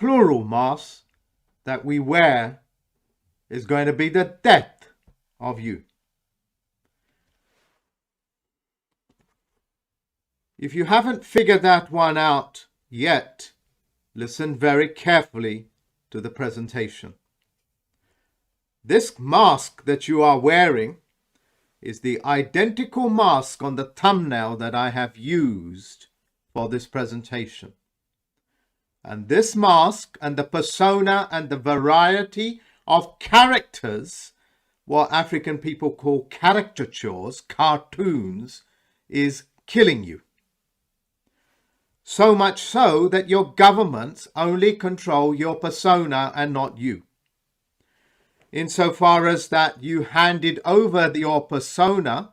plural mask that we wear is going to be the death of you. If you haven't figured that one out yet, listen very carefully to the presentation. This mask that you are wearing is the identical mask on the thumbnail that I have used for this presentation. And this mask and the persona and the variety of characters, what African people call caricatures, cartoons, is killing you. So much so that your governments only control your persona and not you. Insofar as that you handed over your persona,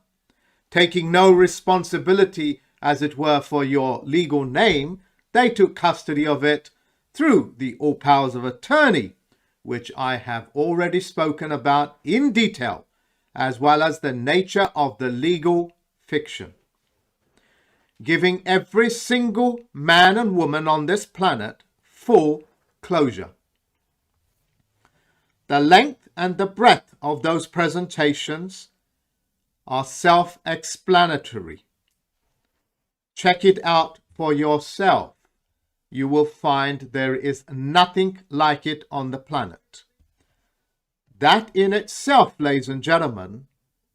taking no responsibility, as it were, for your legal name, they took custody of it through the all powers of attorney, which I have already spoken about in detail, as well as the nature of the legal fiction, giving every single man and woman on this planet full closure. The length and the breadth of those presentations are self-explanatory. Check it out for yourself. You will find there is nothing like it on the planet. That in itself, ladies and gentlemen,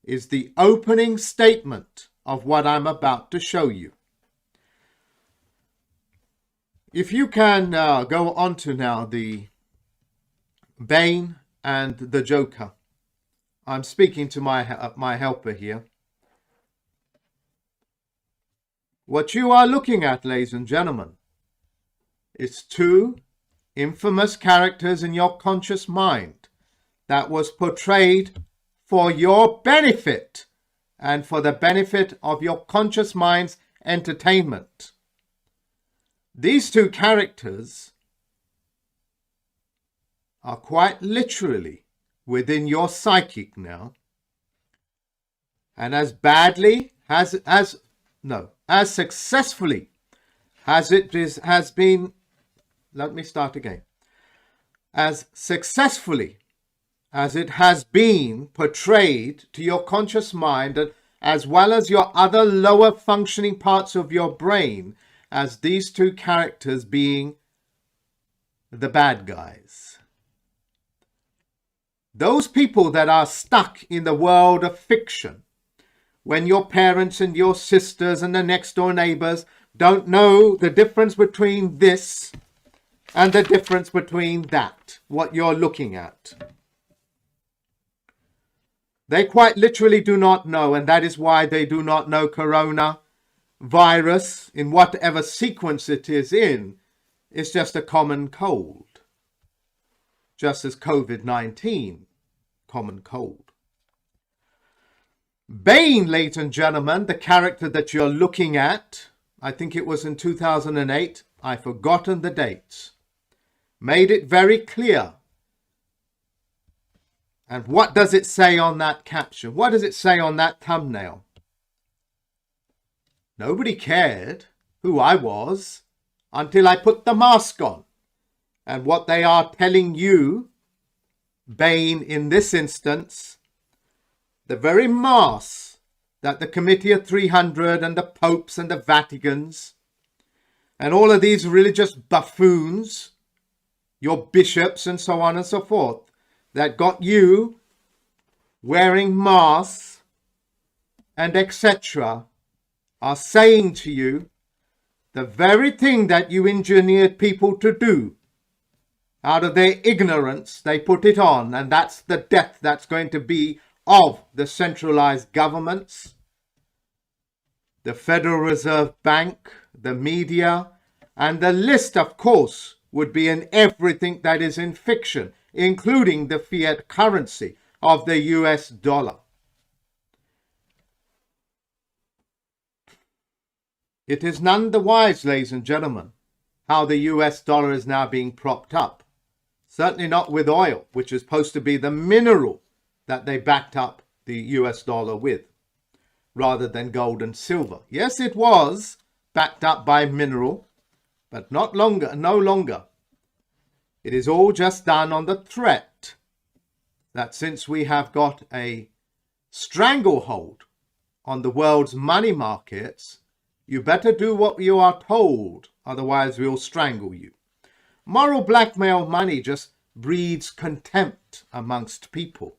is the opening statement of what I'm about to show you. If you can go on to now the Bane and the Joker. I'm speaking to my helper here. What you are looking at, ladies and gentlemen, is two infamous characters in your conscious mind that was portrayed for your benefit and for the benefit of your conscious mind's entertainment. These two characters are quite literally within your psychic now, and as successfully as it has been, let me start again, as successfully as it has been portrayed to your conscious mind, as well as your other lower functioning parts of your brain, as these two characters being the bad guys. Those people that are stuck in the world of fiction, when your parents and your sisters and the next door neighbors don't know the difference between this and the difference between that, what you're looking at. They quite literally do not know, and that is why they do not know corona virus, in whatever sequence it is in, is just a common cold. Just as COVID-19, common cold. Bane, ladies and gentlemen, the character that you're looking at, I think it was in 2008, I've forgotten the dates, made it very clear. And what does it say on that caption? What does it say on that thumbnail? Nobody cared who I was until I put the mask on. And what they are telling you, Bane in this instance, the very mass that the Committee of 300 and the popes and the Vaticans and all of these religious buffoons, your bishops and so on and so forth, that got you wearing masks and etc., are saying to you the very thing that you engineered people to do. Out of their ignorance, they put it on, and that's the death that's going to be of the centralized governments, the Federal Reserve Bank, the media, and the list, of course, would be in everything that is in fiction, including the fiat currency of the US dollar. It is none the wise, ladies and gentlemen, how the US dollar is now being propped up. Certainly not with oil, which is supposed to be the mineral that they backed up the US dollar with, rather than gold and silver. Yes, it was backed up by mineral, but no longer. It is all just done on the threat that since we have got a stranglehold on the world's money markets, you better do what you are told, otherwise we'll strangle you. Moral blackmail money just breeds contempt amongst people,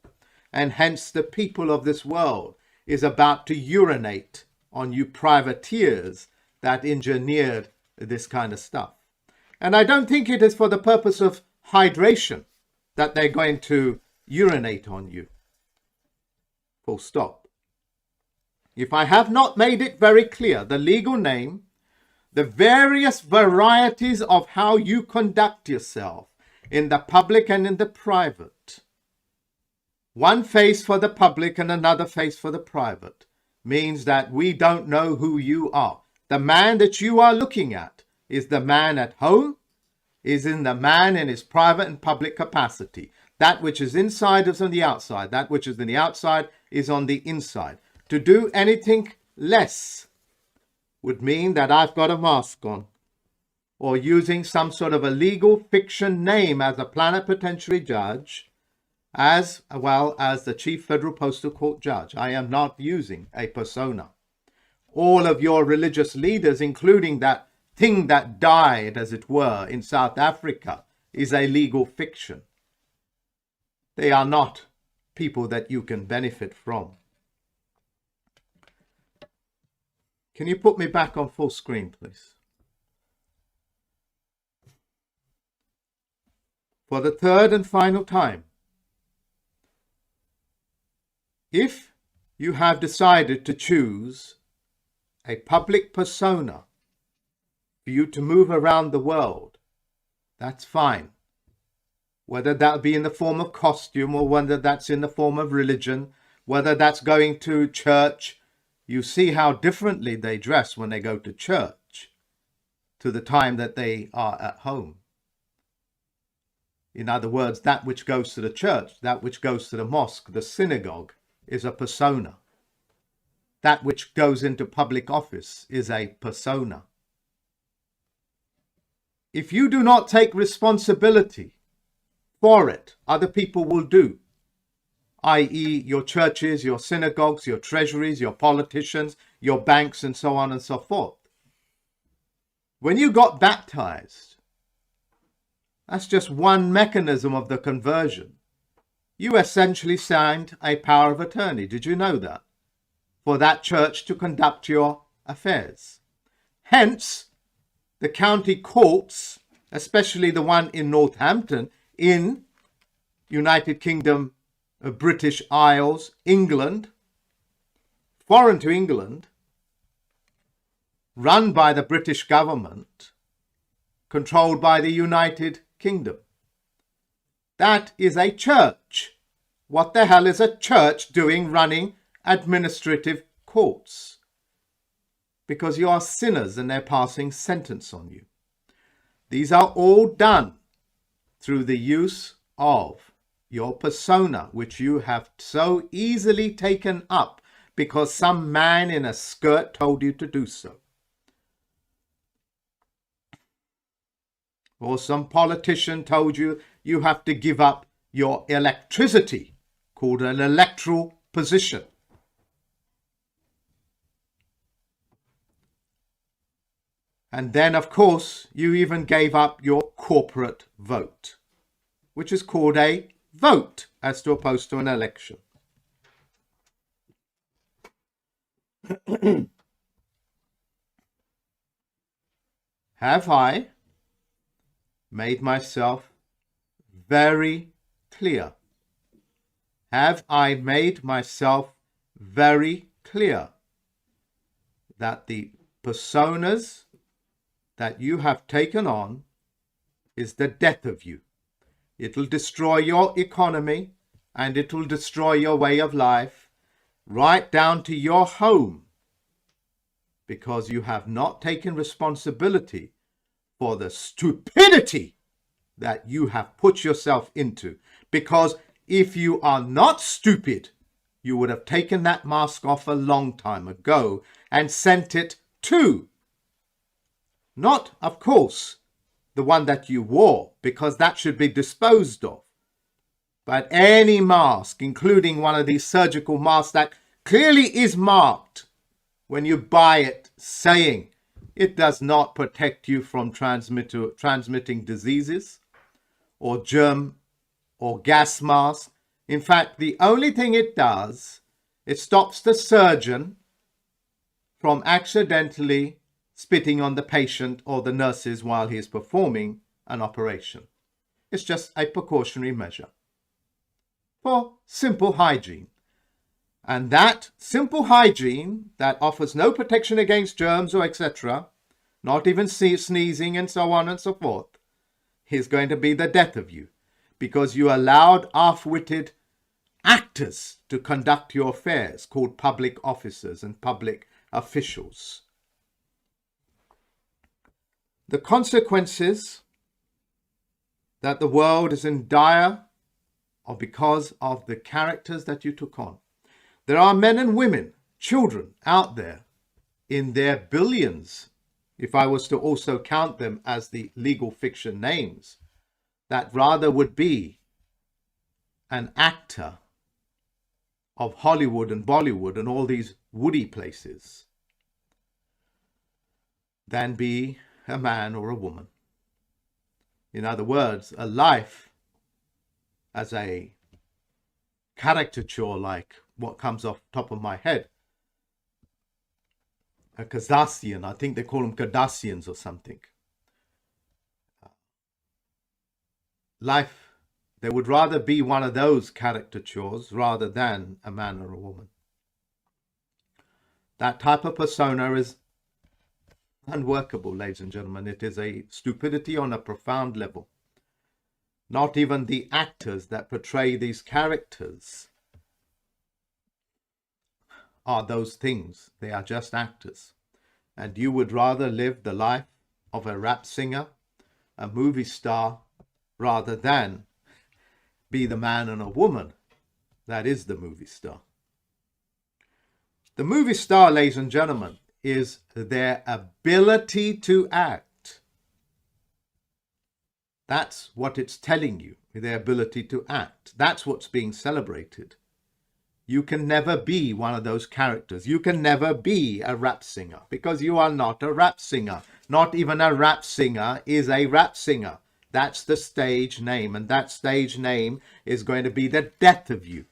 and hence the people of this world is about to urinate on you privateers that engineered this kind of stuff. And I don't think it is for the purpose of hydration that they're going to urinate on you. Full stop. If I have not made it very clear, the legal name, the various varieties of how you conduct yourself in the public and in the private, one face for the public and another face for the private, means that we don't know who you are. The man that you are looking at is the man at home, is in the man in his private and public capacity. That which is inside is on the outside. That which is in the outside is on the inside. To do anything less would mean that I've got a mask on, or using some sort of a legal fiction name as a plenipotentiary judge, as well as the Chief Federal Postal Court judge. I am not using a persona. All of your religious leaders, including that thing that died, as it were, in South Africa, is a legal fiction. They are not people that you can benefit from. Can you put me back on full screen, please? For the third and final time, if you have decided to choose a public persona for you to move around the world, that's fine. Whether that be in the form of costume or whether that's in the form of religion, whether that's going to church, you see how differently they dress when they go to church to the time that they are at home. In other words, that which goes to the church, that which goes to the mosque, the synagogue, is a persona. That which goes into public office is a persona. If you do not take responsibility for it, other people will do, i.e. your churches, your synagogues, your treasuries, your politicians, your banks, and so on and so forth. When you got baptized, that's just one mechanism of the conversion. You essentially signed a power of attorney. Did you know that? For that church to conduct your affairs. Hence, the county courts, especially the one in Northampton, in United Kingdom, British Isles, England, foreign to England, run by the British government, controlled by the United Kingdom. That is a church. What the hell is a church doing running administrative courts? Because you are sinners and they're passing sentence on you. These are all done through the use of your persona, which you have so easily taken up because some man in a skirt told you to do so. Or some politician told you you have to give up your electricity, called an electoral position. And then, of course, you even gave up your corporate vote, which is called a vote as opposed to an election. Have I made myself very clear? Have I made myself very clear that the personas that you have taken on is the death of you? It'll destroy your economy and it will destroy your way of life, right down to your home, because you have not taken responsibility for the stupidity that you have put yourself into. Because if you are not stupid, you would have taken that mask off a long time ago and sent it to, not, of course, the one that you wore, because that should be disposed of. But any mask, including one of these surgical masks that clearly is marked when you buy it, saying it does not protect you from transmitting diseases or germ or gas mask. In fact, the only thing it does, it stops the surgeon from accidentally spitting on the patient or the nurses while he is performing an operation. It's just a precautionary measure for simple hygiene. And that simple hygiene that offers no protection against germs or etc., not even sneezing and so on and so forth, is going to be the death of you, because you allowed half-witted actors to conduct your affairs, called public officers and public officials. The consequences that the world is in dire are because of the characters that you took on. There are men and women, children out there in their billions, if I was to also count them as the legal fiction names, that rather would be an actor of Hollywood and Bollywood and all these woody places than be a man or a woman. In other words, a life as a caricature, like what comes off the top of my head, a Kardashian, I think they call them Kardashians or something. Life, they would rather be one of those caricatures rather than a man or a woman. That type of persona is unworkable, ladies and gentlemen. It is a stupidity on a profound level. Not even the actors that portray these characters are those things. They are just actors. And you would rather live the life of a rap singer, a movie star, rather than be the man and a woman that is the movie star. The movie star, ladies and gentlemen, is their ability to act. That's what it's telling you, their ability to act. That's what's being celebrated. You can never be one of those characters. You can never be a rap singer, because you are not a rap singer. Not even a rap singer is a rap singer. That's the stage name, and that stage name is going to be the death of you.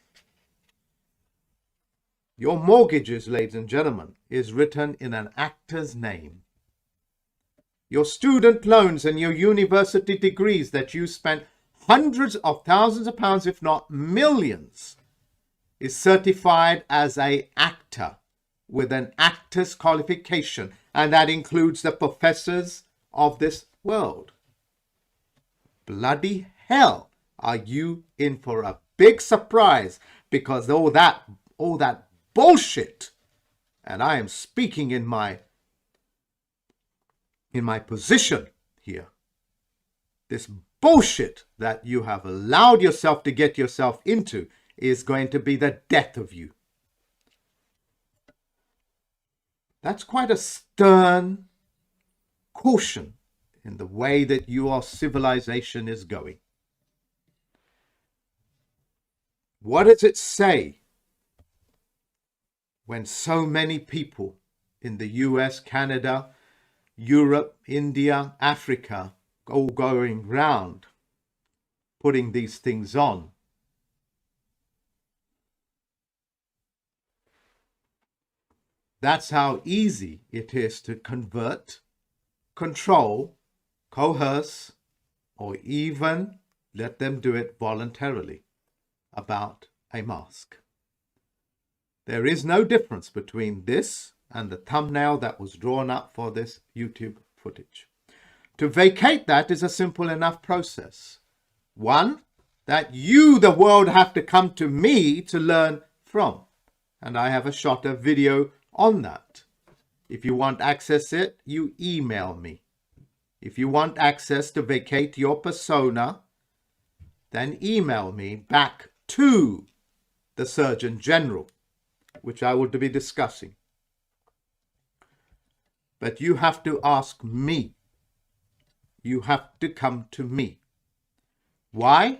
Your mortgages, ladies and gentlemen, is written in an actor's name. Your student loans and your university degrees that you spent hundreds of thousands of pounds, if not millions, is certified as an actor with an actor's qualification, and that includes the professors of this world. Bloody hell, are you in for a big surprise, because all that bullshit, and I am speaking in my position here, this bullshit that you have allowed yourself to get yourself into is going to be the death of you. That's quite a stern caution in the way that your civilization is going. What does it say when so many people in the US, Canada, Europe, India, Africa, all going round putting these things on? That's how easy it is to convert, control, coerce, or even let them do it voluntarily about a mask. There is no difference between this and the thumbnail that was drawn up for this YouTube footage. To vacate that is a simple enough process. One, that you, the world, have to come to me to learn from. And I have shot a video on that. If you want access it, you email me. If you want access to vacate your persona, then email me back to the Surgeon General, which I will be discussing. But you have to ask me. you have to come to me. Why?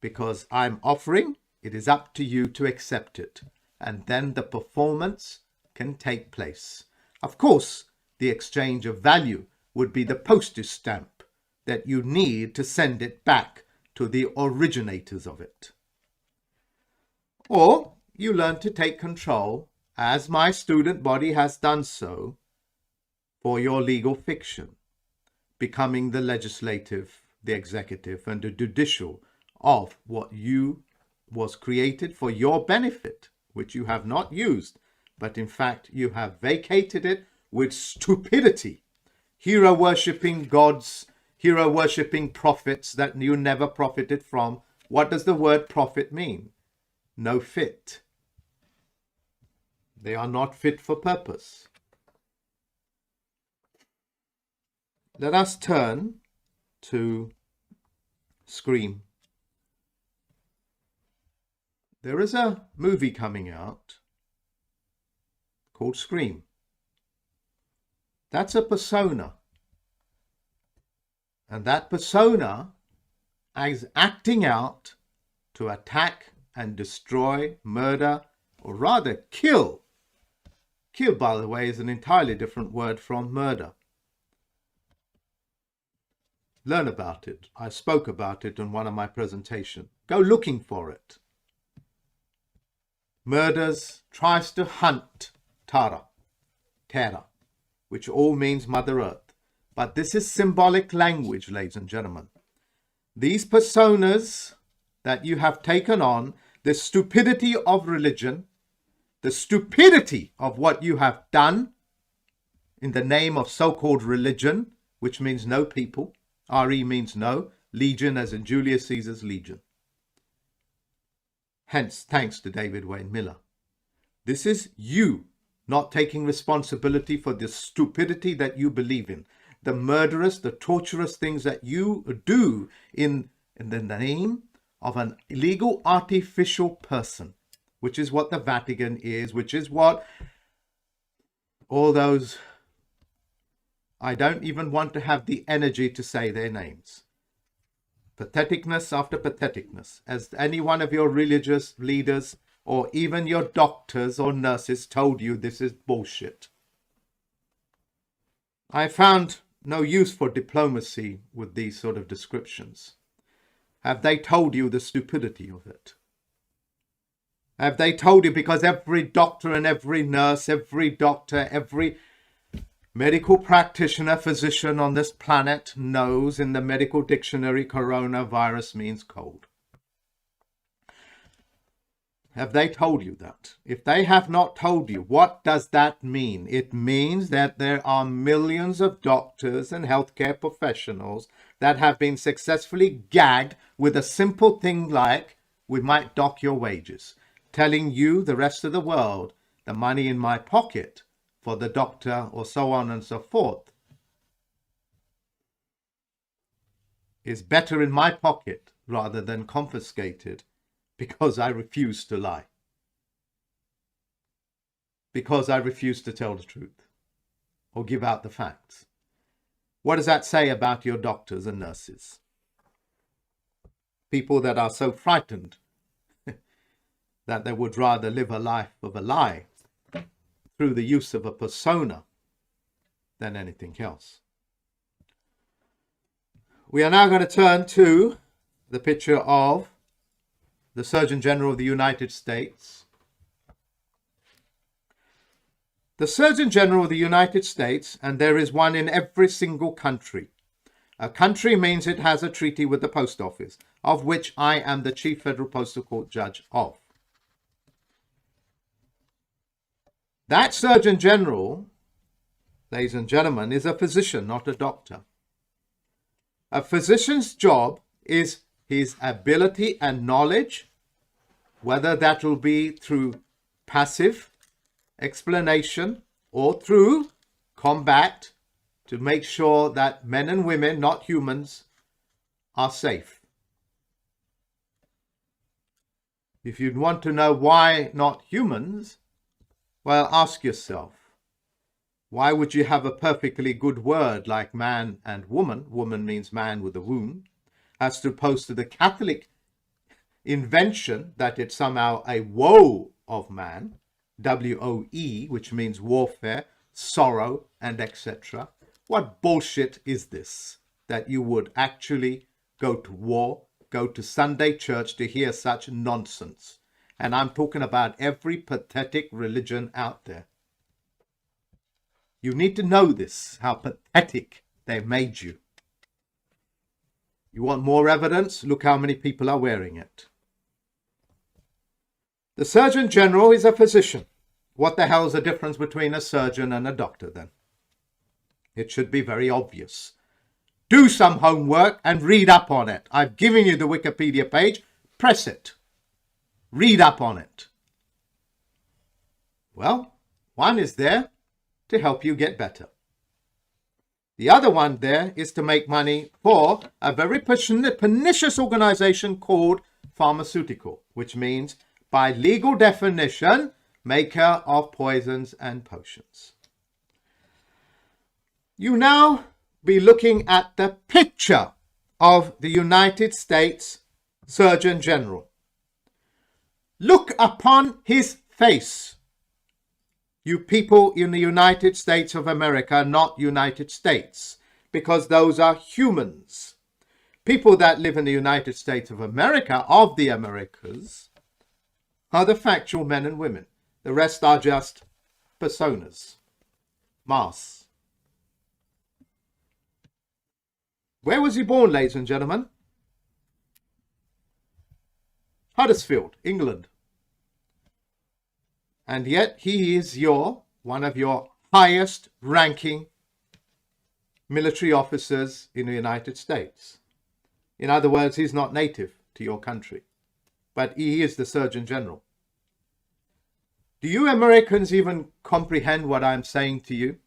Because I'm offering, it is up to you to accept it. And then the performance can take place. Of course, the exchange of value would be the postage stamp that you need to send it back to the originators of it. Or you learn to take control, as my student body has done so, for your legal fiction, becoming the legislative, the executive, and the judicial of what you was created for your benefit, which you have not used, but in fact you have vacated it with stupidity, hero-worshipping gods, hero-worshipping prophets that you never profited from. What does the word prophet mean? No fit. They are not fit for purpose. Let us turn to Scream. There is a movie coming out called Scream. That's a persona. And that persona is acting out to attack and destroy, murder, or rather kill. Kill, by the way, is an entirely different word from murder. Learn about it. I spoke about it in one of my presentations. Go looking for it. Murders, tries to hunt Tara, which all means Mother Earth. But this is symbolic language, ladies and gentlemen. These personas that you have taken on, the stupidity of religion, the stupidity of what you have done in the name of so-called religion, which means no people. RE means no. Legion as in Julius Caesar's legion. Hence, thanks to David Wayne Miller. This is you not taking responsibility for the stupidity that you believe in. The murderous, the torturous things that you do in the name of an illegal artificial person, which is what the Vatican is, which is what all those, I don't even want to have the energy to say their names. Patheticness after patheticness. As any one of your religious leaders or even your doctors or nurses told you, this is bullshit. I found no use for diplomacy with these sort of descriptions. Have they told you the stupidity of it? Have they told you? Because every doctor and every nurse, every doctor, every medical practitioner, physician on this planet knows in the medical dictionary coronavirus means cold. Have they told you that? If they have not told you, what does that mean? It means that there are millions of doctors and healthcare professionals that have been successfully gagged with a simple thing like, we might dock your wages, telling you, the rest of the world, the money in my pocket for the doctor or so on and so forth is better in my pocket rather than confiscated because I refuse to lie. Because I refuse to tell the truth or give out the facts. What does that say about your doctors and nurses? People that are so frightened that they would rather live a life of a lie through the use of a persona than anything else. We are now going to turn to the picture of the Surgeon General of the United States. The Surgeon General of the United States, and there is one in every single country. A country means it has a treaty with the post office, of which I am the Chief Federal Postal Court Judge of. That Surgeon General, ladies and gentlemen, is a physician, not a doctor. A physician's job is his ability and knowledge, whether that will be through passive explanation or through combat, to make sure that men and women, not humans, are safe. If you want to know why not humans, well, ask yourself, Why would you have a perfectly good word like man and woman? Woman means man with a womb, as opposed to the Catholic invention that it's somehow a woe of man, W-O-E, which means warfare, sorrow, and etc. What bullshit is this, that you would actually go to war, go to Sunday church to hear such nonsense? And I'm talking about every pathetic religion out there. You need to know this, how pathetic they've made you. You want more evidence? Look how many people are wearing it. The Surgeon General is a physician. What the hell is the difference between a surgeon and a doctor then? It should be very obvious. Do some homework and read up on it. I've given you the Wikipedia page. Press it. Read up on it. Well, one is there to help you get better. The other one there is to make money for a very pernicious organization called pharmaceutical, which means, by legal definition, maker of poisons and potions. You now be looking at the picture of the United States Surgeon General. Look upon his face. You people in the United States of America, not United States, because those are humans. People that live in the United States of America, of the Americas, are the factual men and women. The rest are just personas, masks. Where was he born, ladies and gentlemen? Huddersfield, England. And yet he is one of your highest ranking military officers in the United States. In other words, he's not native to your country, but he is the Surgeon General. Do you Americans even comprehend what I'm saying to you?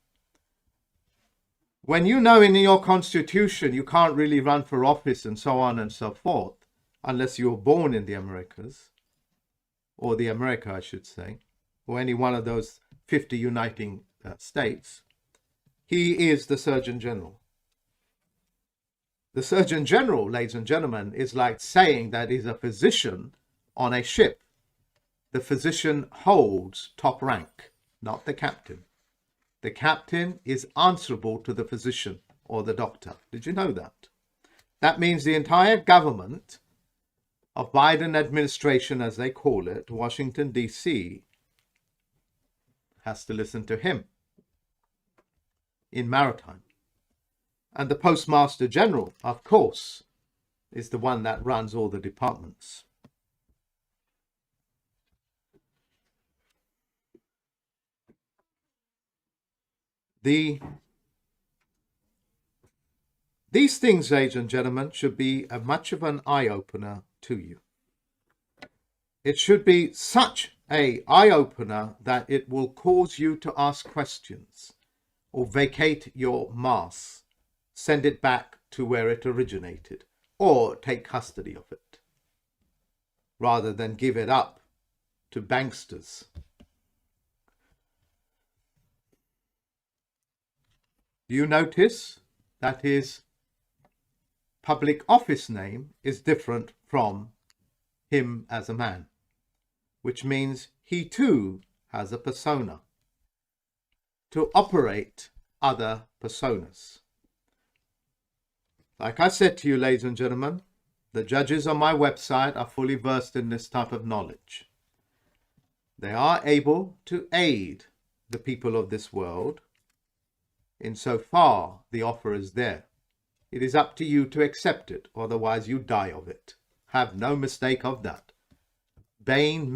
When you know in your constitution you can't really run for office and so on and so forth, unless you were born in the Americas, or the America, I should say, or any one of those 50 uniting states, he is the Surgeon General. The Surgeon General, ladies and gentlemen, is like saying that he's a physician on a ship. The physician holds top rank, not the captain. The captain is answerable to the physician or the doctor. Did you know that? That means the entire government of Biden administration, as they call it, Washington, D.C., has to listen to him in maritime. And the Postmaster General, of course, is the one that runs all the departments. These things, ladies and gentlemen, should be much of an eye-opener to you. It should be such an eye-opener that it will cause you to ask questions or vacate your mass, send it back to where it originated, or take custody of it, rather than give it up to banksters. Do you notice that his public office name is different from him as a man, which means he too has a persona to operate other personas. Like I said to you, ladies and gentlemen, the judges on my website are fully versed in this type of knowledge. They are able to aid the people of this world insofar the offer is there. It is up to you to accept it, otherwise you die of it. Have no mistake of that. Bane,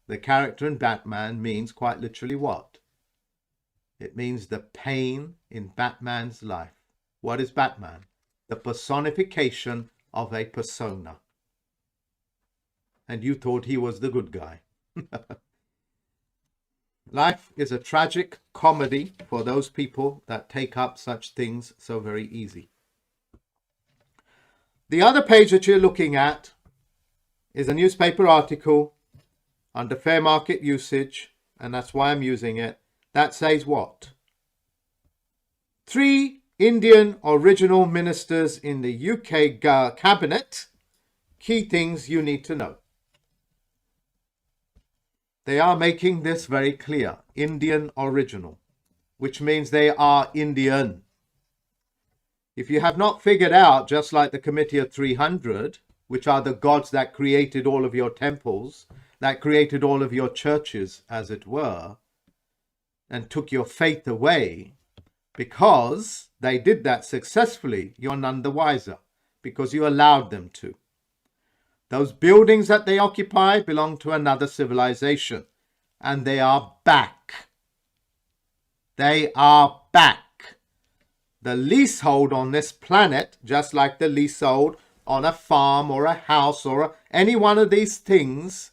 the character in Batman, means quite literally what? It means the pain in Batman's life. What is Batman? The personification of a persona. And you thought he was the good guy. Life is a tragic comedy for those people that take up such things so very easy. The other page that you're looking at is a newspaper article under fair market usage, and that's why I'm using it, that says what? 3 Indian original ministers in the UK cabinet. Key things you need to know. They are making this very clear. Indian original, which means they are Indian. If you have not figured out, just like the Committee of 300, which are the gods that created all of your temples, that created all of your churches, as it were, and took your faith away, because they did that successfully, you're none the wiser, because you allowed them to. Those buildings that they occupy belong to another civilization, and they are back. They are back. The leasehold on this planet, just like the leasehold on a farm or a house or any one of these things,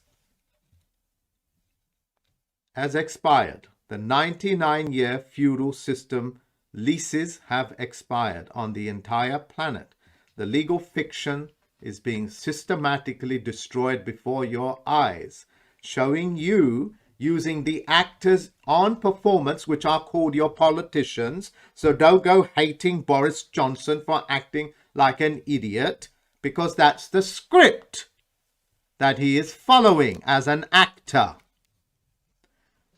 has expired. The 99-year feudal system leases have expired on the entire planet. The legal fiction is being systematically destroyed before your eyes, showing you using the actors on performance, which are called your politicians. So don't go hating Boris Johnson for acting like an idiot, because that's the script that he is following as an actor,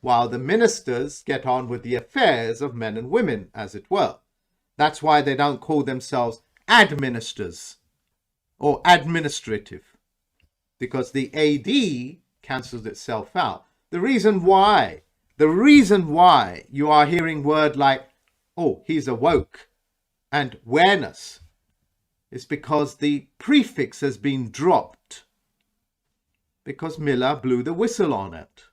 while the ministers get on with the affairs of men and women, as it were. That's why they don't call themselves administers or administrative, because the AD cancels itself out. The reason why you are hearing word like, oh, he's awoke, and awareness, is because the prefix has been dropped, because Miller blew the whistle on it.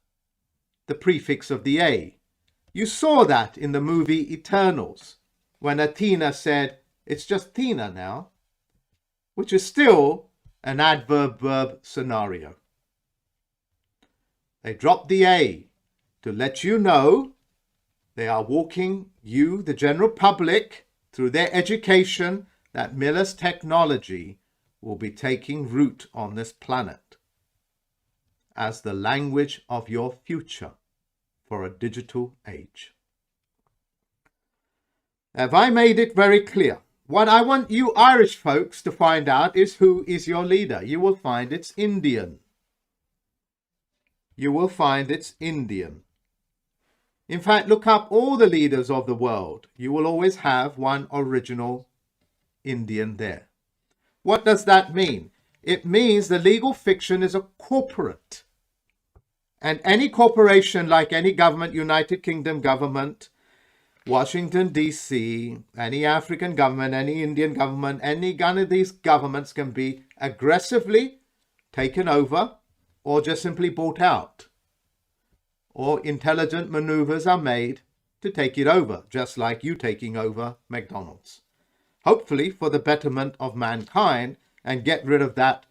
The prefix of the A. You saw that in the movie Eternals, when Athena said, it's just Tina now, which is still an adverb-verb scenario. They dropped the A to let you know they are walking you, the general public, through their education, that Miller's technology will be taking root on this planet as the language of your future for a digital age. Have I made it very clear? What I want you Irish folks to find out is who is your leader. You will find it's Indian. You will find it's Indian. In fact, look up all the leaders of the world. You will always have one original Indian there. What does that mean? It means the legal fiction is a corporate. And any corporation, like any government, United Kingdom government, Washington, D.C., any African government, any Indian government, any one of these governments can be aggressively taken over or just simply bought out. Or intelligent maneuvers are made to take it over, just like you taking over McDonald's. Hopefully for the betterment of mankind, and get rid of that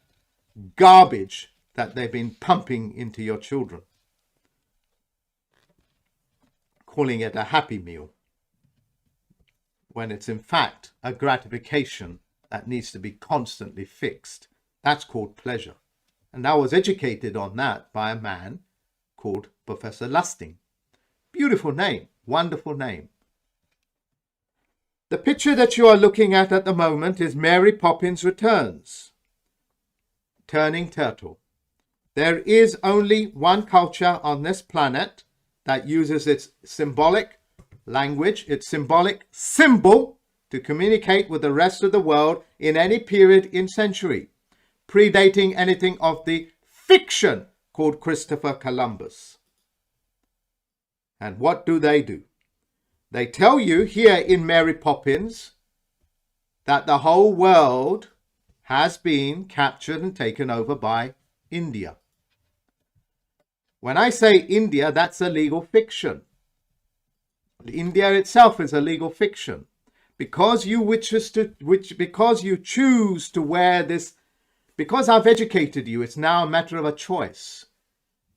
garbage that they've been pumping into your children, calling it a happy meal, when it's in fact a gratification that needs to be constantly fixed. That's called pleasure. And I was educated on that by a man called Professor Lusting. Beautiful name, wonderful name. The picture that you are looking at the moment is Mary Poppins Returns, Turning Turtle. There is only one culture on this planet that uses its symbolic language, its symbolic symbol, to communicate with the rest of the world in any period in century, predating anything of the fiction called Christopher Columbus. And what do? They tell you here in Mary Poppins that the whole world has been captured and taken over by India. When I say India, that's a legal fiction. India itself is a legal fiction. Because you choose to wear this, because I've educated you, it's now a matter of a choice.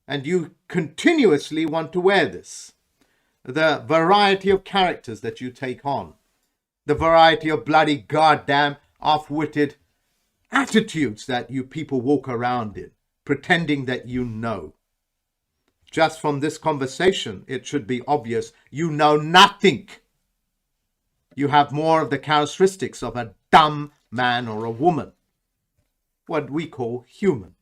And you continuously want to wear this. The variety of characters that you take on. The variety of bloody goddamn off-witted attitudes that you people walk around in, pretending that you know. just from this conversation, it should be obvious you know nothing. You have more of the characteristics of a dumb man or a woman, what we call human.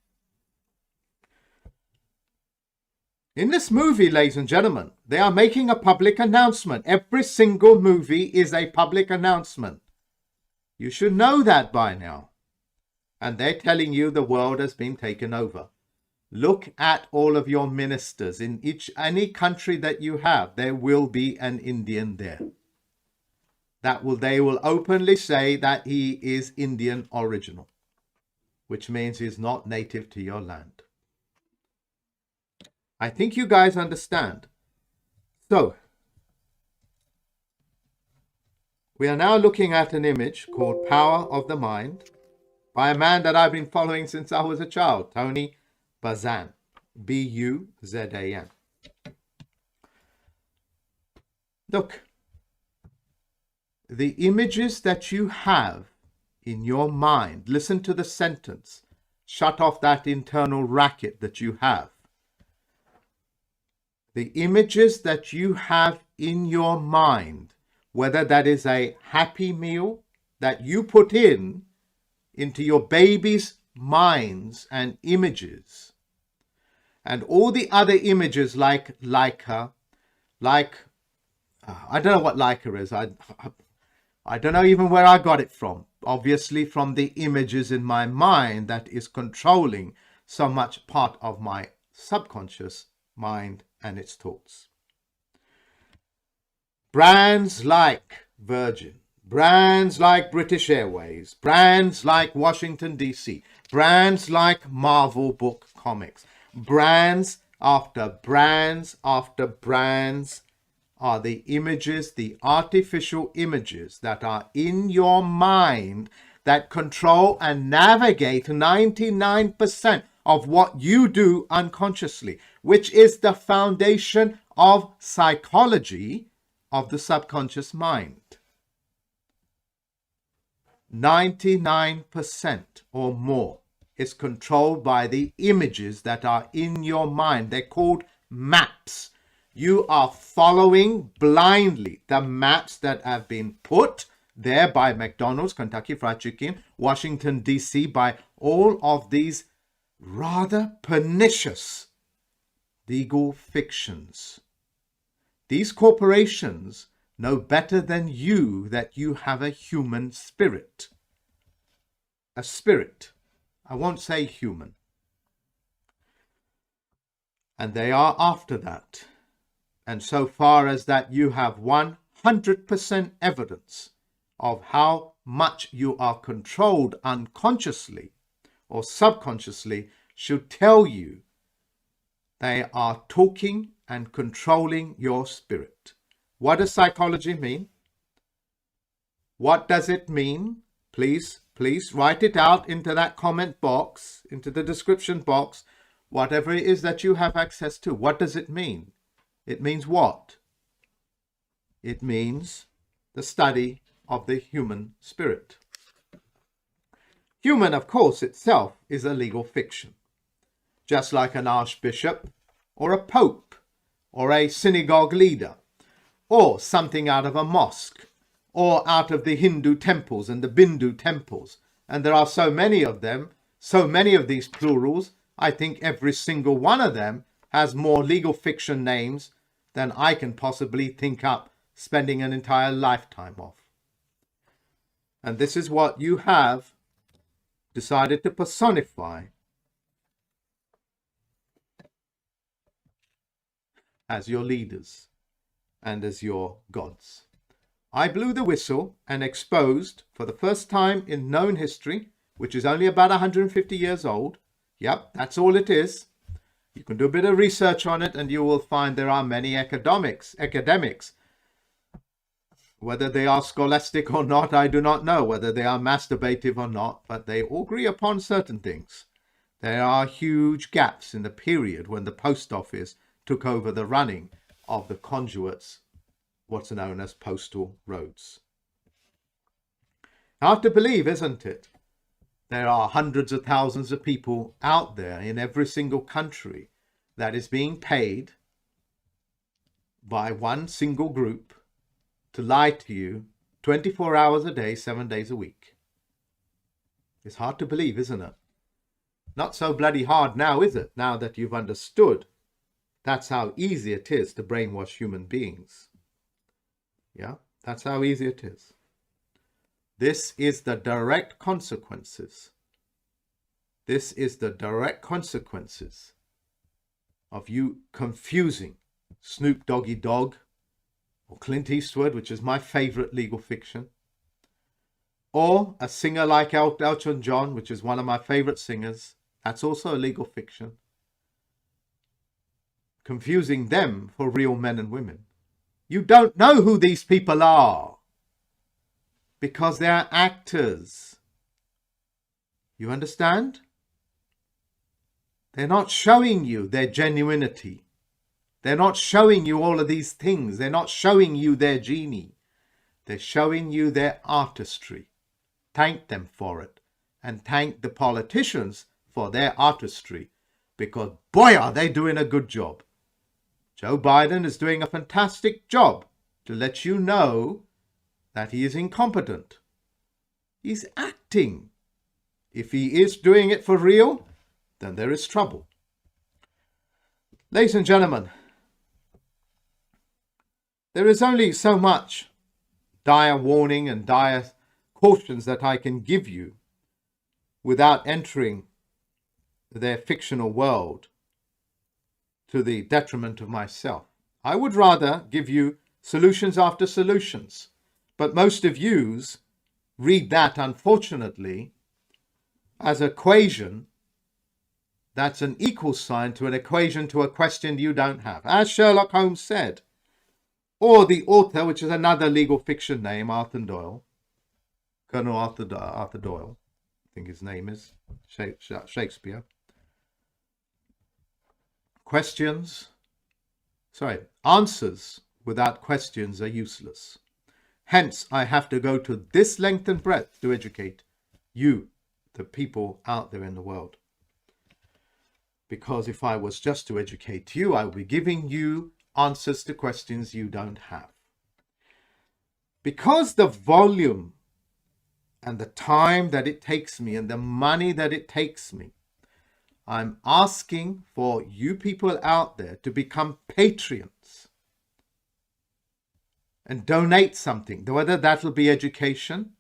In this movie, ladies and gentlemen, they are making a public announcement. Every single movie is a public announcement. You should know that by now. And they're telling you the world has been taken over. Look at all of your ministers. In any country that you have, there will be an Indian there. They will openly say that he is Indian original, which means he's not native to your land. I think you guys understand. So, we are now looking at an image called Power of the Mind by a man that I've been following since I was a child, Tony Buzan, B-U-Z-A-N. Look, the images that you have in your mind, listen to the sentence, shut off that internal racket that you have. The images that you have in your mind, whether that is a happy meal that you put into your baby's minds and images, and all the other images like Leica, I don't know what Leica is. I don't know even where I got it from. Obviously from the images in my mind that is controlling so much part of my subconscious mind and its thoughts. Brands like Virgin, brands like British Airways, brands like Washington DC, brands like Marvel Book Comics, brands after brands after brands are the images, the artificial images that are in your mind that control and navigate 99% of what you do unconsciously, which is the foundation of psychology of the subconscious mind. 99% or more is controlled by the images that are in your mind. They're called maps. You are following blindly the maps that have been put there by McDonald's, Kentucky Fried Chicken, Washington, D.C., by all of these rather pernicious legal fictions. These corporations know better than you that you have a human spirit. A spirit. I won't say human. And they are after that. And so far as that, you have 100% evidence of how much you are controlled unconsciously or subconsciously should tell you they are talking and controlling your spirit. What does psychology mean? What does it mean? Please write it out into that comment box, into the description box, whatever it is that you have access to. What does it mean? It means what? It means the study of the human spirit. Human, of course, itself is a legal fiction. Just like an archbishop or a pope or a synagogue leader or something out of a mosque or out of the Hindu temples and the Bindu temples. And there are so many of them, so many of these plurals, I think every single one of them has more legal fiction names than I can possibly think up spending an entire lifetime of. And this is what you have decided to personify as your leaders and as your gods. I blew the whistle and exposed, for the first time in known history, which is only about 150 years old. Yep, that's all it is. You can do a bit of research on it and you will find there are many academics, whether they are scholastic or not, I do not know, whether they are masturbative or not, but they all agree upon certain things. There are huge gaps in the period when the post office took over the running of the conduits, what's known as postal roads. Hard to believe, isn't it? There are hundreds of thousands of people out there in every single country that is being paid by one single group to lie to you 24 hours a day, 7 days a week. It's hard to believe, isn't it? Not so bloody hard now, is it? Now that you've understood that's how easy it is to brainwash human beings. Yeah, that's how easy it is. This is the direct consequences. This is the direct consequences of you confusing Snoop Doggy Dogg or Clint Eastwood, which is my favorite legal fiction, or a singer like Elton John, which is one of my favorite singers. That's also a legal fiction. Confusing them for real men and women. You don't know who these people are because they're actors. You understand? They're not showing you their genuinity. They're not showing you all of these things. They're not showing you their genie. They're showing you their artistry. Thank them for it. And thank the politicians for their artistry. Because boy, are they doing a good job. Joe Biden is doing a fantastic job to let you know that he is incompetent. He's acting. If he is doing it for real, then there is trouble. Ladies and gentlemen, there is only so much dire warning and dire cautions that I can give you without entering their fictional world to the detriment of myself. I would rather give you solutions after solutions, but most of yous read that, unfortunately, as an equation that's an equal sign to an equation to a question you don't have. As Sherlock Holmes said, or the author, which is another legal fiction name, Arthur Doyle, Colonel Arthur Doyle, I think his name is, Shakespeare. Answers without questions are useless. Hence, I have to go to this length and breadth to educate you, the people out there in the world. Because if I was just to educate you, I would be giving you answers to questions you don't have. Because the volume and the time that it takes me and the money that it takes me, I'm asking for you people out there to become Patreons and donate something, whether that'll be education,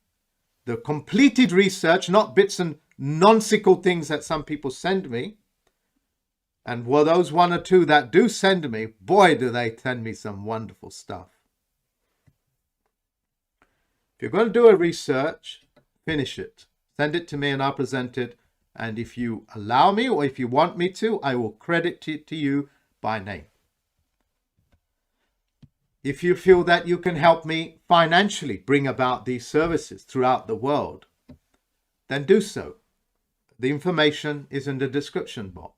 the completed research, not bits and nonsensical things that some people send me. And for those one or two that do send me, boy, do they send me some wonderful stuff. If you're going to do a research, finish it. Send it to me and I'll present it. And if you allow me, or if you want me to, I will credit it to you by name. If you feel that you can help me financially bring about these services throughout the world, then do so. The information is in the description box.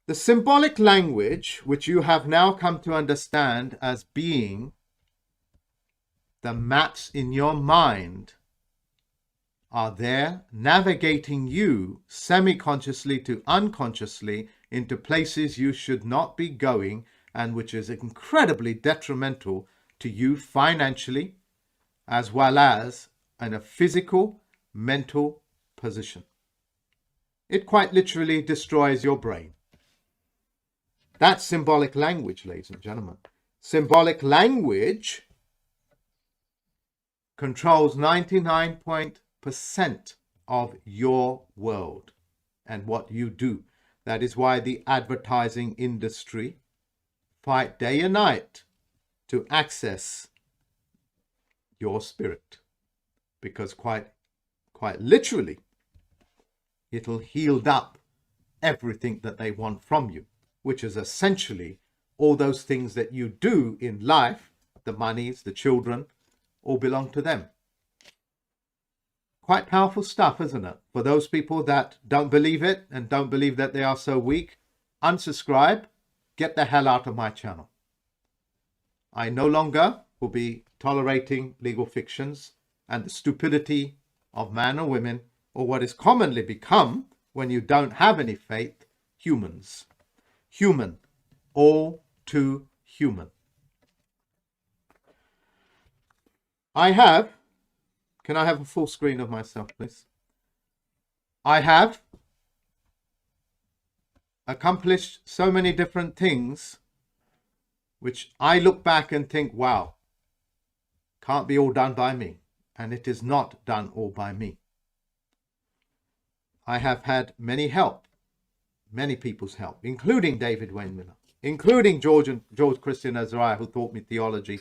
The symbolic language, which you have now come to understand as being the maps in your mind, are there navigating you semi-consciously to unconsciously into places you should not be going, and which is incredibly detrimental to you financially as well as in a physical, mental position. It quite literally destroys your brain. That's symbolic language, ladies and gentlemen. Symbolic language controls 99% of your world and what you do. That is why the advertising industry fight day and night to access your spirit, because quite literally it'll yield up everything that they want from you, which is essentially all those things that you do in life. The monies, the children, all belong to them. Quite powerful stuff, isn't it? For those people that don't believe it and don't believe that they are so weak, unsubscribe, get the hell out of my channel. I no longer will be tolerating legal fictions and the stupidity of men or women, or what is commonly become when you don't have any faith, humans. Human. All too human. Can I have a full screen of myself, please? I have accomplished so many different things which I look back and think, wow, can't be all done by me. And it is not done all by me. I have had many people's help, including David Wayne Miller, including George Christian Azariah, who taught me theology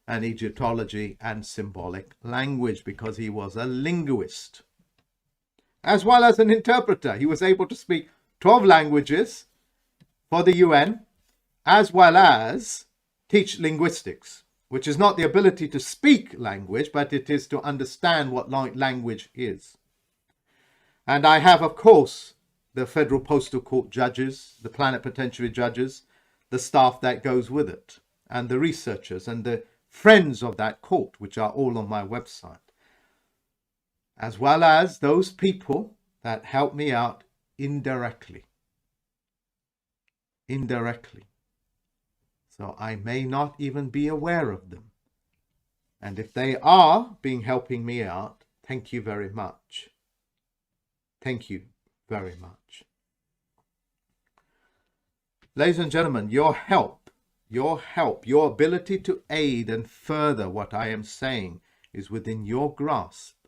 and Egyptology and symbolic language, because he was a linguist, as well as an interpreter. He was able to speak 12 languages for the UN, as well as teach linguistics, which is not the ability to speak language, but it is to understand what language is. And I have, of course, the Federal Postal Court judges, the plenipotentiary judges, the staff that goes with it, and the researchers and the friends of that court, which are all on my website, as well as those people that help me out indirectly. So I may not even be aware of them. And if they are helping me out, thank you very much. Thank you very much. Ladies and gentlemen, your help, your ability to aid and further what I am saying is within your grasp,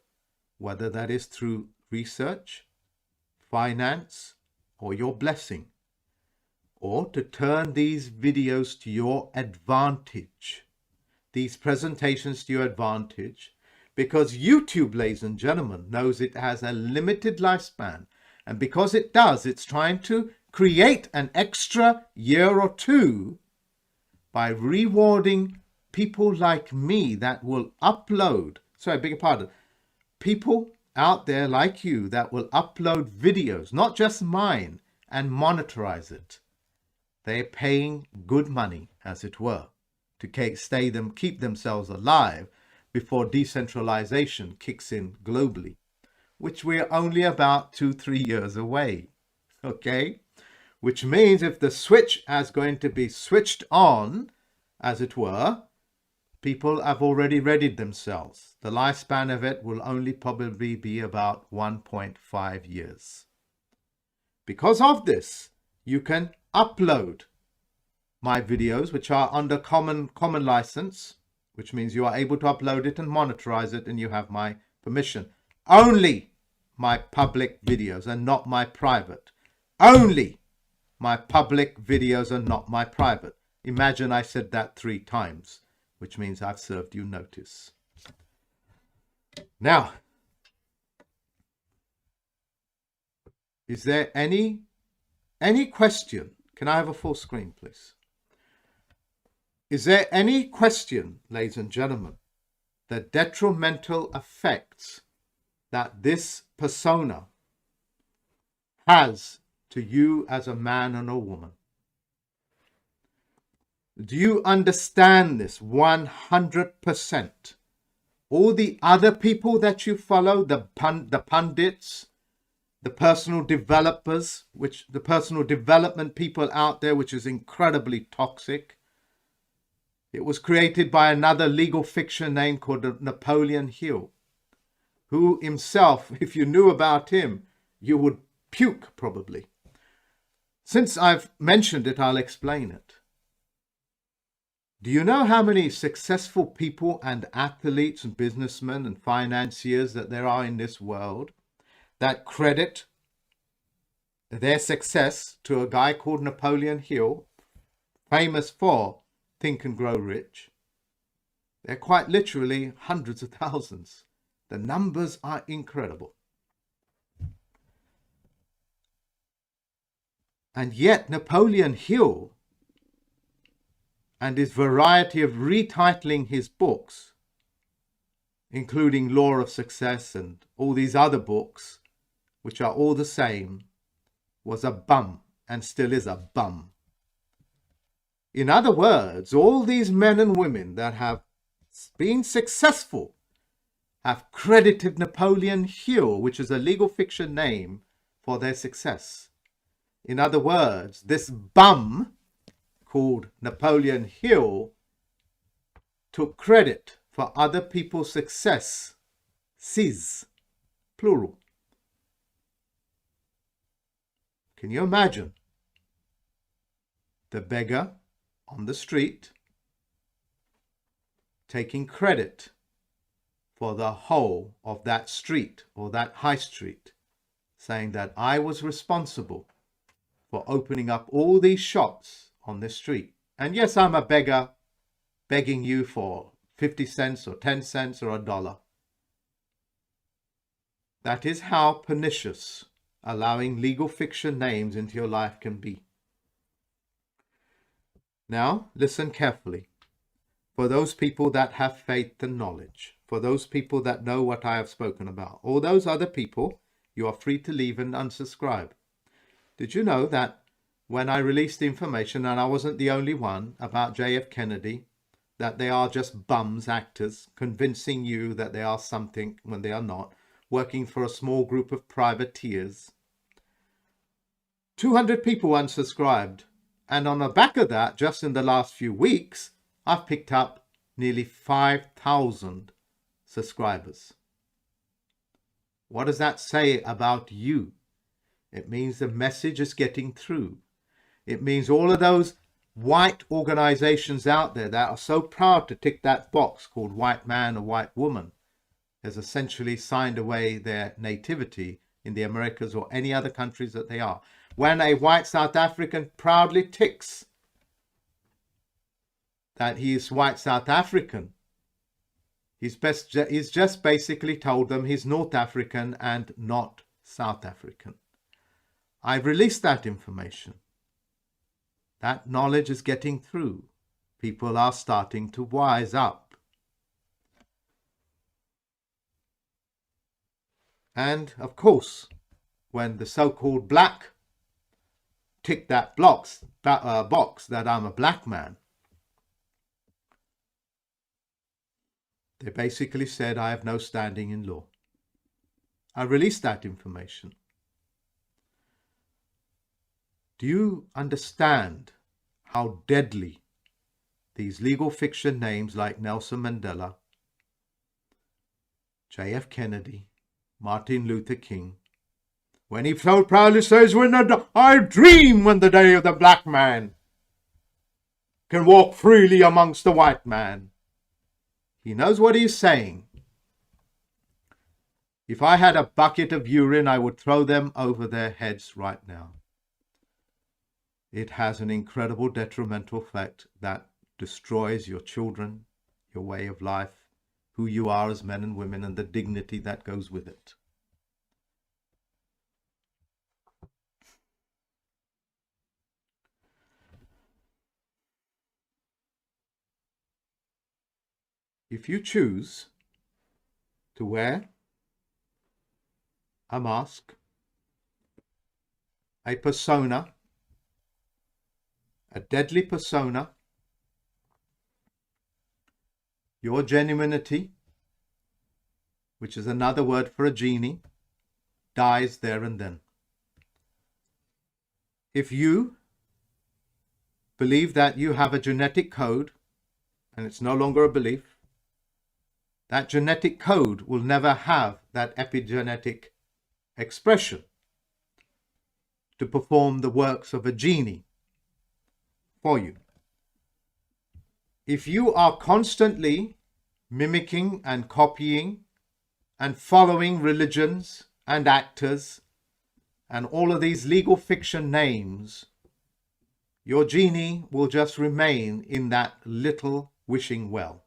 whether that is through research, finance, or your blessing, or to turn these videos to your advantage, these presentations to your advantage, because YouTube, ladies and gentlemen, knows it has a limited lifespan. And because it does, it's trying to create an extra year or two by rewarding people like me that will upload, sorry, I beg your pardon, people out there like you that will upload videos, not just mine, and monetize it. They're paying good money, as it were, to keep themselves alive before decentralization kicks in globally, which we're only about 2-3 years away. Okay? Which means if the switch is going to be switched on, as it were, people have already readied themselves. The lifespan of it will only probably be about 1.5 years. Because of this, you can upload my videos, which are under common license, which means you are able to upload it and monetize it, and you have my permission. Only my public videos and not my private. Only my public videos and not my private. Imagine I said that 3 times, which means I've served you notice. Now, is there any question? Can I have a full screen, please? Is there any question, ladies and gentlemen, the detrimental effects that this persona has to you as a man and a woman? Do you understand this 100%? All the other people that you follow, the pundits, the personal developers, the personal development people out there, which is incredibly toxic. It was created by another legal fiction name called Napoleon Hill, who himself, if you knew about him, you would puke probably. Since I've mentioned it, I'll explain it. Do you know how many successful people and athletes and businessmen and financiers that there are in this world that credit their success to a guy called Napoleon Hill, famous for Think and Grow Rich? They're quite literally hundreds of thousands. The numbers are incredible. And yet Napoleon Hill and his variety of retitling his books, including Law of Success and all these other books, which are all the same, was a bum and still is a bum. In other words, all these men and women that have been successful have credited Napoleon Hill, which is a legal fiction name for their success. In other words, this bum called Napoleon Hill took credit for other people's success. Cis, plural. Can you imagine the beggar on the street taking credit for the whole of that street or that high street, saying that I was responsible for opening up all these shops on this street? And yes, I'm a beggar begging you for 50 cents or 10 cents or $1. That is how pernicious allowing legal fiction names into your life can be. Now, listen carefully. For those people that have faith and knowledge, for those people that know what I have spoken about, all those other people, you are free to leave and unsubscribe. Did you know that when I released the information, and I wasn't the only one, about JF Kennedy, that they are just bums, actors, convincing you that they are something when they are not, working for a small group of privateers? 200 people unsubscribed. And on the back of that, just in the last few weeks, I've picked up nearly 5,000 subscribers. What does that say about you? It means the message is getting through. It means all of those white organizations out there that are so proud to tick that box called white man or white woman has essentially signed away their nativity in the Americas or any other countries that they are. When a white South African proudly ticks that he is white South African, he's just basically told them he's North African and not South African. I've released that information. That knowledge is getting through. People are starting to wise up. And of course, when the so-called black tick that box that I'm a black man, they basically said I have no standing in law. I released that information. Do you understand how deadly these legal fiction names like Nelson Mandela, JF Kennedy, Martin Luther King, when he so proudly says, I dream when the day of the black man can walk freely amongst the white man. He knows what he's saying. If I had a bucket of urine, I would throw them over their heads right now. It has an incredible detrimental effect that destroys your children, your way of life, who you are as men and women, and the dignity that goes with it. If you choose to wear a mask, a persona, a deadly persona, your genuinity, which is another word for a genie, dies there and then. If you believe that you have a genetic code, and it's no longer a belief, that genetic code will never have that epigenetic expression to perform the works of a genie for you. If you are constantly mimicking and copying and following religions and actors and all of these legal fiction names, your genie will just remain in that little wishing well.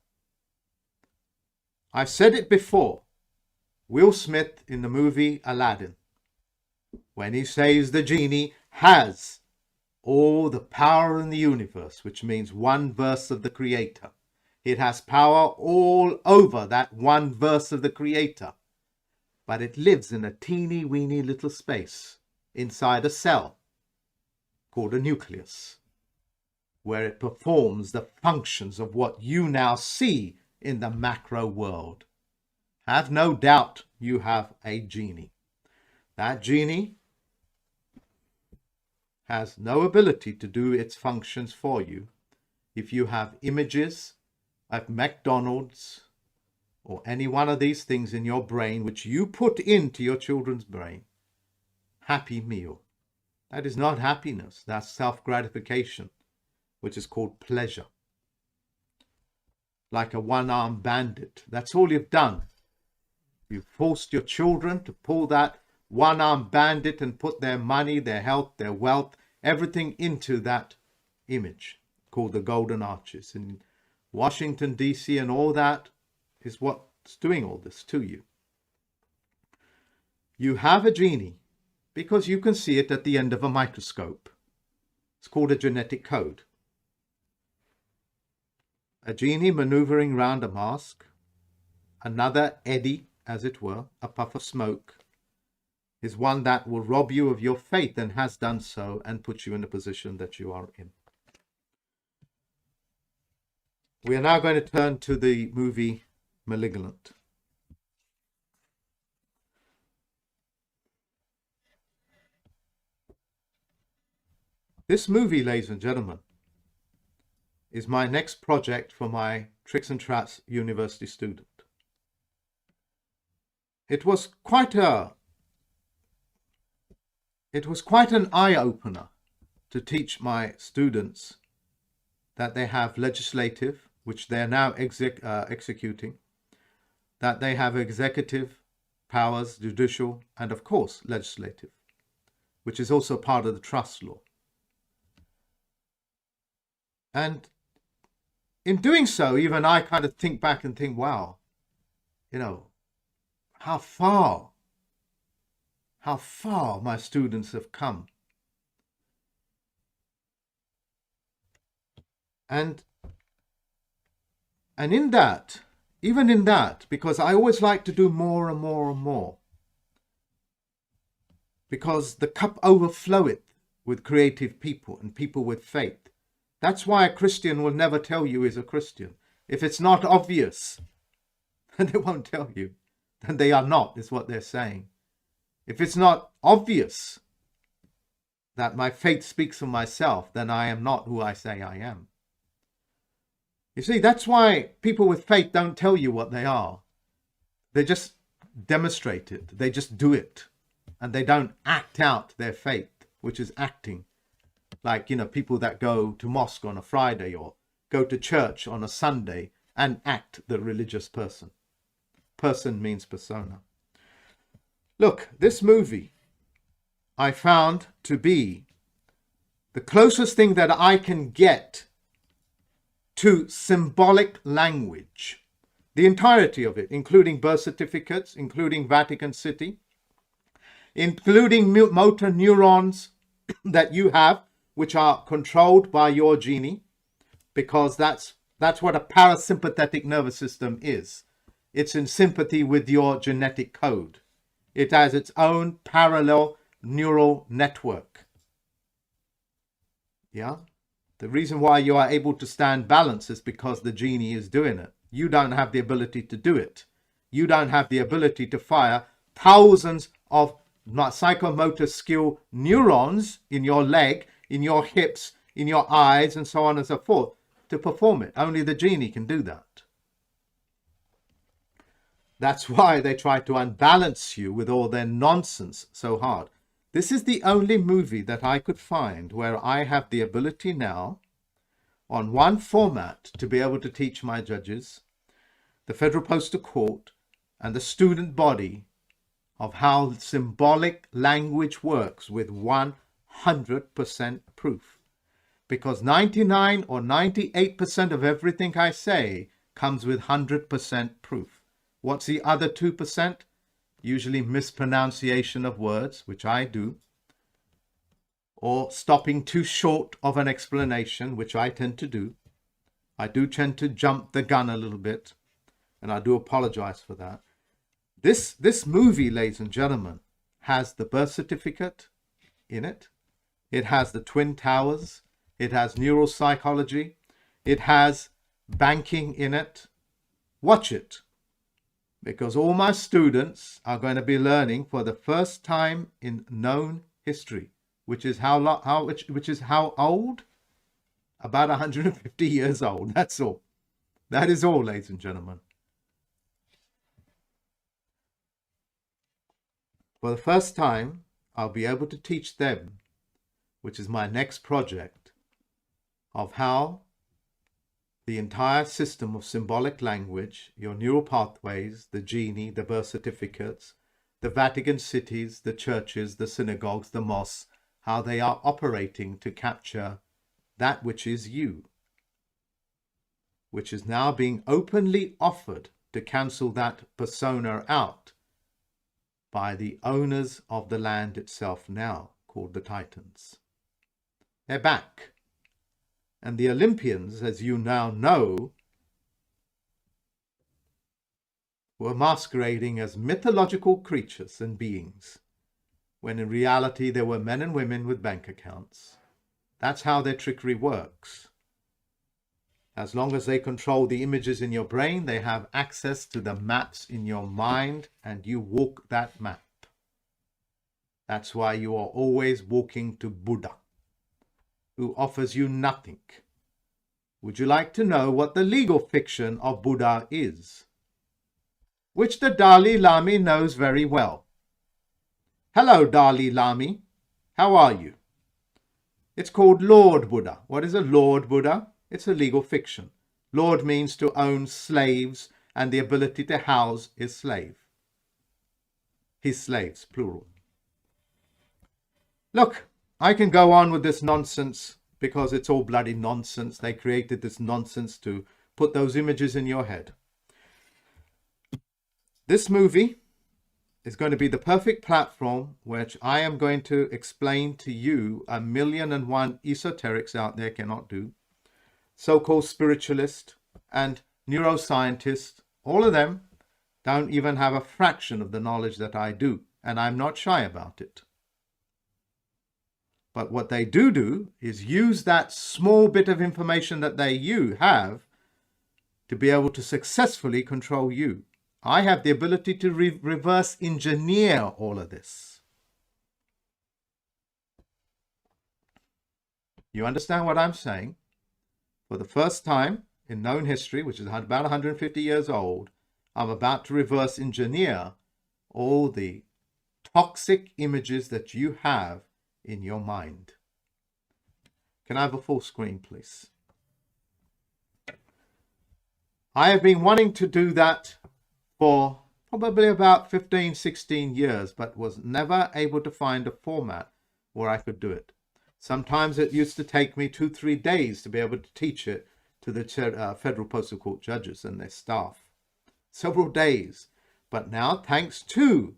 I've said it before. Will Smith in the movie Aladdin, when he says the genie has all the power in the universe, which means one verse of the Creator. It has power all over that one verse of the Creator, but it lives in a teeny weeny little space inside a cell called a nucleus, where it performs the functions of what you now see in the macro world. Have no doubt you have a genie. That genie has no ability to do its functions for you if you have images of McDonald's or any one of these things in your brain which you put into your children's brain. Happy meal. That is not happiness. That's self-gratification, which is called pleasure. Like a one-armed bandit. That's all you've done. You've forced your children to pull that one-armed bandit and put their money, their health, their wealth, everything into that image called the Golden Arches. In Washington, D.C. and all that is what's doing all this to you. You have a genie because you can see it at the end of a microscope. It's called a genetic code. A genie maneuvering round a mask, another eddy, as it were, a puff of smoke, is one that will rob you of your faith and has done so and put you in the position that you are in. We are now going to turn to the movie Malignant. This movie, ladies and gentlemen, is my next project for my Tricks and Traps University student. It was quite an eye-opener to teach my students that they have legislative, which they're now executing, that they have executive powers, judicial, and of course legislative, which is also part of the trust law. And in doing so, even I kind of think back and think, wow, how far my students have come. And in that, even in that, because I always like to do more and more and more, because the cup overfloweth with creative people and people with faith. That's why a Christian will never tell you he's a Christian. If it's not obvious, then they won't tell you. Then they are not, is what they're saying. If it's not obvious that my faith speaks for myself, then I am not who I say I am. You see, that's why people with faith don't tell you what they are. They just demonstrate it. They just do it. And they don't act out their faith, which is acting. Like, people that go to mosque on a Friday or go to church on a Sunday and act the religious person. Person means persona. Look, this movie I found to be the closest thing that I can get to symbolic language. The entirety of it, including birth certificates, including Vatican City, including motor neurons that you have, which are controlled by your genie, because that's what a parasympathetic nervous system is. It's in sympathy with your genetic code. It has its own parallel neural network. Yeah? The reason why you are able to stand balance is because the genie is doing it. You don't have the ability to do it. You don't have the ability to fire thousands of psychomotor skill neurons in your leg, in your hips, in your eyes, and so on and so forth to perform it. Only the genie can do that. That's why they try to unbalance you with all their nonsense so hard. This is the only movie that I could find where I have the ability now on one format to be able to teach my judges, the Federal Postal Court, and the student body of how symbolic language works with 100% proof. Because 99 or 98% of everything I say comes with 100% proof. What's the other 2%? Usually mispronunciation of words, which I do, or stopping too short of an explanation, which I tend to do. I do tend to jump the gun a little bit, and I do apologize for that. This movie, ladies and gentlemen, has the birth certificate in it. It has the Twin Towers. It has neuropsychology. It has banking in it. Watch it. Because all my students are going to be learning for the first time in known history which is which is how old? About 150 years old. That's all. That is all, ladies and gentlemen. For the first time, I'll be able to teach them, which is my next project, of how the entire system of symbolic language, your neural pathways, the genie, the birth certificates, the Vatican cities, the churches, the synagogues, the mosques, how they are operating to capture that which is you, which is now being openly offered to cancel that persona out by the owners of the land itself now, called the Titans. They're back. And the Olympians, as you now know, were masquerading as mythological creatures and beings, when in reality they were men and women with bank accounts. That's how their trickery works. As long as they control the images in your brain, they have access to the maps in your mind, and you walk that map. That's why you are always walking to Buddha, who offers you nothing. Would you like to know what the legal fiction of Buddha is? Which the Dalai Lama knows very well. Hello, Dalai Lama. How are you? It's called Lord Buddha. What is a Lord Buddha? It's a legal fiction. Lord means to own slaves and the ability to house his slave. His slaves, plural. Look, I can go on with this nonsense because it's all bloody nonsense. They created this nonsense to put those images in your head. This movie is going to be the perfect platform which I am going to explain to you 1,000,001 esoterics out there cannot do. So-called spiritualists and neuroscientists, all of them don't even have a fraction of the knowledge that I do, and I'm not shy about it. But what they do is use that small bit of information that they have to be able to successfully control you. I have the ability to reverse engineer all of this. You understand what I'm saying? For the first time in known history, which is about 150 years old, I'm about to reverse engineer all the toxic images that you have in your mind. Can I have a full screen, please? I have been wanting to do that for probably about 15, 16 years, but was never able to find a format where I could do it. Sometimes it used to take me 2-3 days to be able to teach it to the Federal Postal Court judges and their staff. Several days. But now, thanks to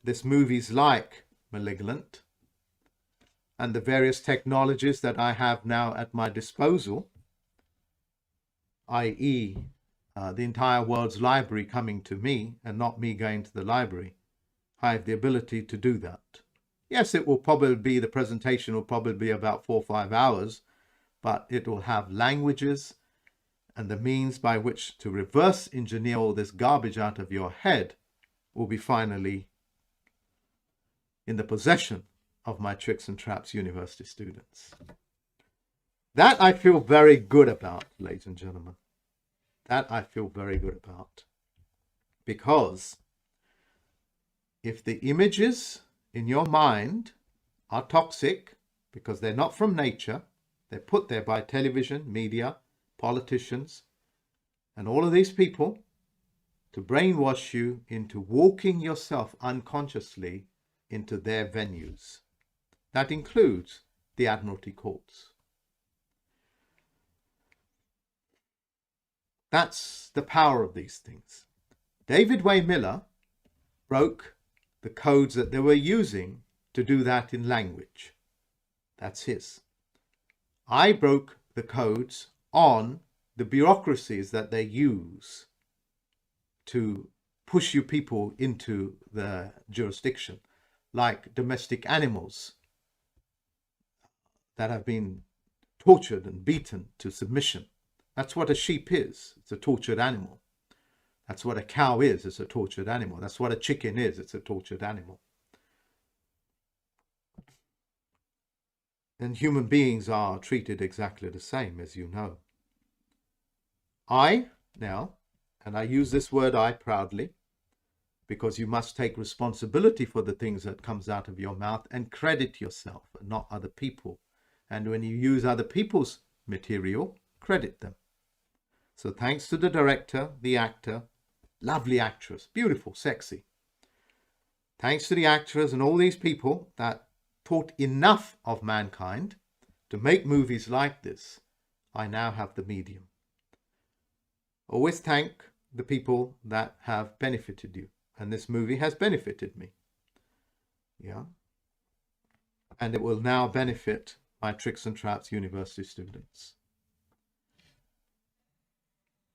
this movies like Malignant and the various technologies that I have now at my disposal, i.e., the entire world's library coming to me and not me going to the library, I have the ability to do that. Yes, it will probably be, the presentation will probably be about 4 or 5 hours, but it will have languages and the means by which to reverse engineer all this garbage out of your head will be finally in the possession of my Tricks and Traps University students. That I feel very good about, ladies and gentlemen. That I feel very good about. Because if the images in your mind are toxic, because they're not from nature, they're put there by television, media, politicians, and all of these people to brainwash you into walking yourself unconsciously into their venues. That includes the Admiralty Courts. That's the power of these things. David Way Miller broke the codes that they were using to do that in language. That's his. I broke the codes on the bureaucracies that they use to push you people into the jurisdiction, like domestic animals that have been tortured and beaten to submission. That's what a sheep is. It's a tortured animal. That's what a cow is. It's a tortured animal. That's what a chicken is. It's a tortured animal. And human beings are treated exactly the same, as you know. I, now, and I use this word I proudly, because you must take responsibility for the things that comes out of your mouth and credit yourself and not other people. And when you use other people's material, credit them. So thanks to the director, the actor, lovely actress, beautiful, sexy. Thanks to the actors and all these people that taught enough of mankind to make movies like this, I now have the medium. Always thank the people that have benefited you. And this movie has benefited me. Yeah. And it will now benefit my Tricks and Traps University students.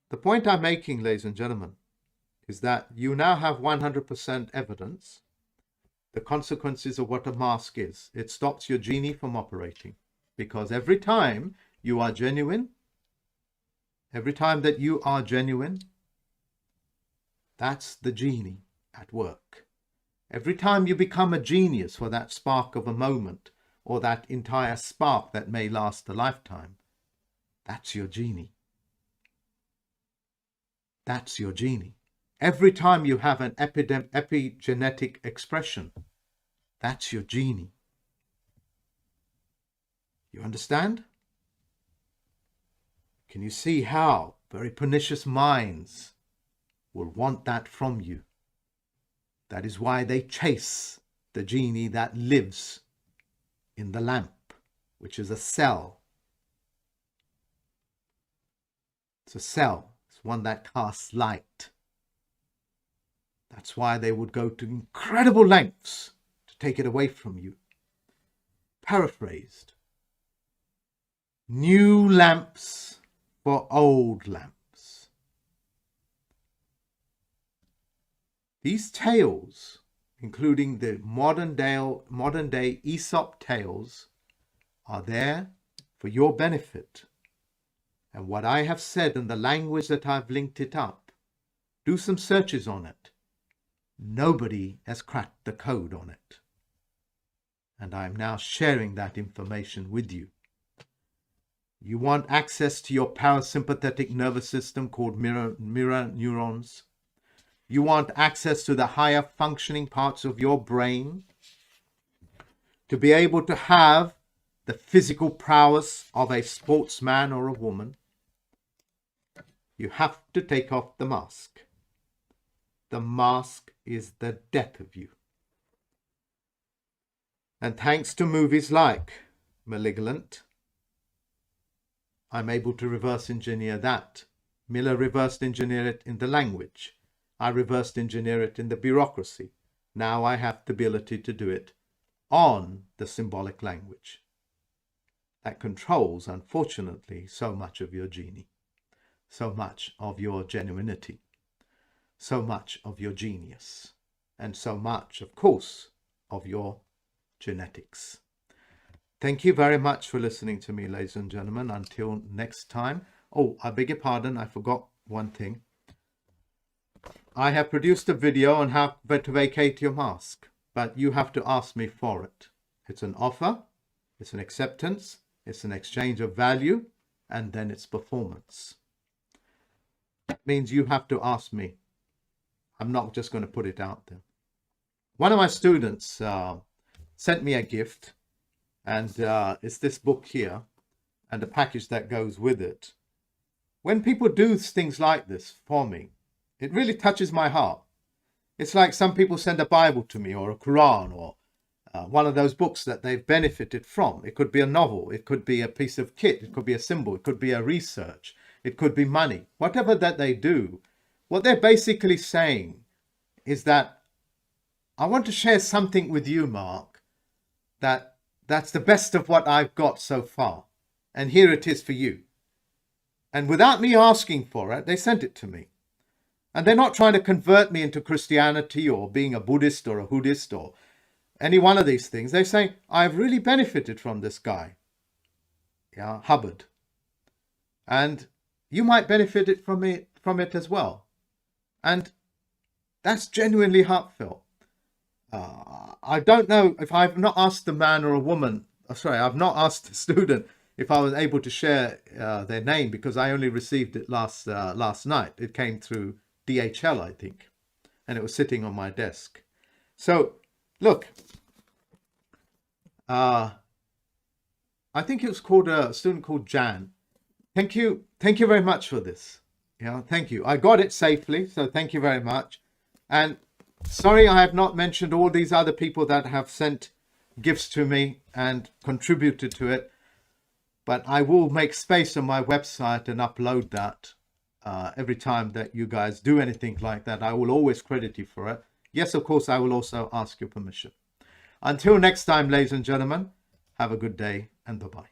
The point I'm making, ladies and gentlemen, is that you now have 100% evidence. The consequences of what a mask is. It stops your genie from operating. Because every time you are genuine, every time that you are genuine, that's the genie at work. Every time you become a genius for that spark of a moment, or that entire spark that may last a lifetime, that's your genie. That's your genie. Every time you have an epigenetic expression, that's your genie. You understand? Can you see how very pernicious minds will want that from you? That is why they chase the genie that lives in the lamp, which is a cell. It's a cell. It's one that casts light. That's why they would go to incredible lengths to take it away from you. Paraphrased. New lamps for old lamps. These tales, including the modern day Aesop tales, are there for your benefit. And what I have said in the language that I've linked it up, do some searches on it. Nobody has cracked the code on it. And I'm now sharing that information with you. You want access to your parasympathetic nervous system called mirror neurons. You want access to the higher functioning parts of your brain to be able to have the physical prowess of a sportsman or a woman. You have to take off the mask. The mask is the death of you. And thanks to movies like Malignant, I'm able to reverse engineer that. Miller reversed engineer it in the language. I reversed engineer it in the bureaucracy. Now I have the ability to do it on the symbolic language. That controls, unfortunately, so much of your genie, so much of your genuinity, so much of your genius, and so much, of course, of your genetics. Thank you very much for listening to me, ladies and gentlemen. Until next time. Oh, I beg your pardon. I forgot one thing. I have produced a video on how to vacate your mask, but you have to ask me for it. It's an offer, it's an acceptance, it's an exchange of value, and then it's performance. That means you have to ask me. I'm not just going to put it out there. One of my students sent me a gift. And it's this book here and the package that goes with it. When people do things like this for me, it really touches my heart. It's like some people send a Bible to me or a Quran or one of those books that they've benefited from. It could be a novel. It could be a piece of kit. It could be a symbol. It could be a research. It could be money. Whatever that they do, what they're basically saying is that I want to share something with you, Mark, that's the best of what I've got so far. And here it is for you. And without me asking for it, they sent it to me. And they're not trying to convert me into Christianity or being a Buddhist or a Buddhist or any one of these things. They're saying, I've really benefited from this guy, Hubbard. And you might benefit from it as well. And that's genuinely heartfelt. I don't know if I've not asked a man or a woman sorry, I've not asked the student if I was able to share their name, because I only received it last night. It came through DHL, I think, and it was sitting on my desk. So look, I think it was called a student called Jan. Thank you very much for this. Yeah, thank you. I got it safely, so thank you very much. And sorry I have not mentioned all these other people that have sent gifts to me and contributed to it, but I will make space on my website and upload that every time that you guys do anything like that. I will always credit you for it. Yes, of course, I will also ask your permission. Until next time, ladies and gentlemen, have a good day and bye-bye.